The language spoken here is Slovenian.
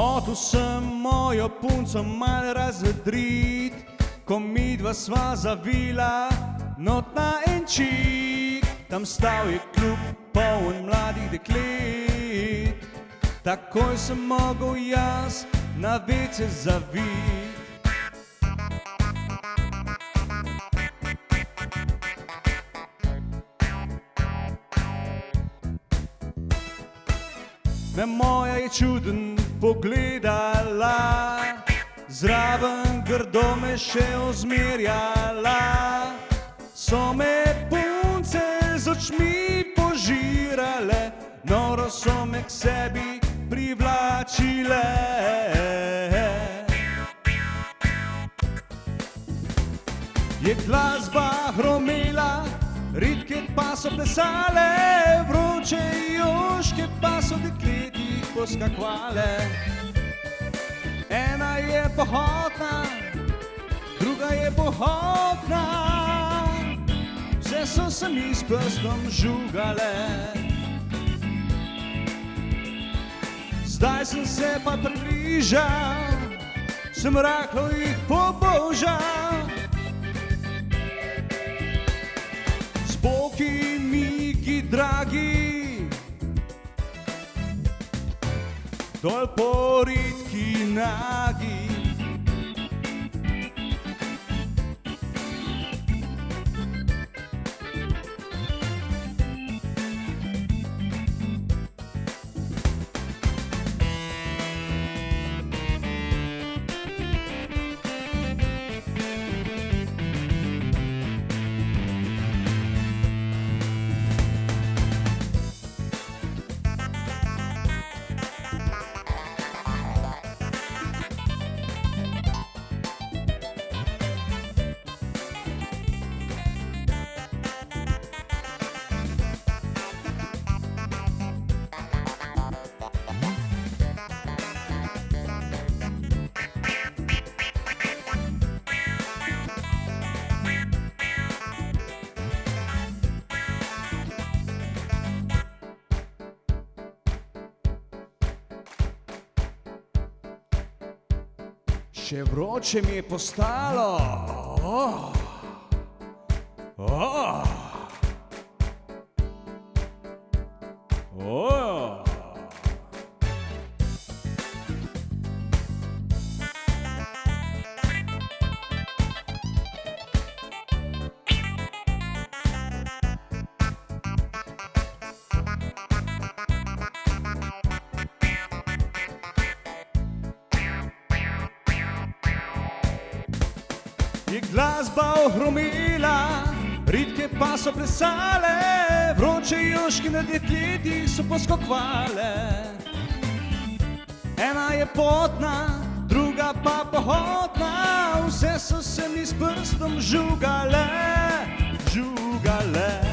Hotel sem mojo punco mal razvedrit, ko midva sva zavila not na en čik. Tam stal je klub poln mladih deklet, takoj sem mogel jaz na WC zavit. Me moja je čuden pogledala, zraven grdo me še ozmerjala. So me punce z očmi požirale, noro so me k sebi privlačile. Je glasba hromela, ritke pa so plesale, vroče joške pa so dekletih poskakvale. Ena je pohotna, druga je pohotna, vse so se mi s prstom žugale. Zdaj sem se pa približal, sem rahlo jih pobožal. Spoki miki dragi, dol po ritki nagi. Še vroče mi je postalo. Je glasba ohromila, ritke pa so plesale, vroče joške na dekletih so poskakvale. Ena je potna, druga pa pohotna, vse so se mi s prstom žugale, žugale.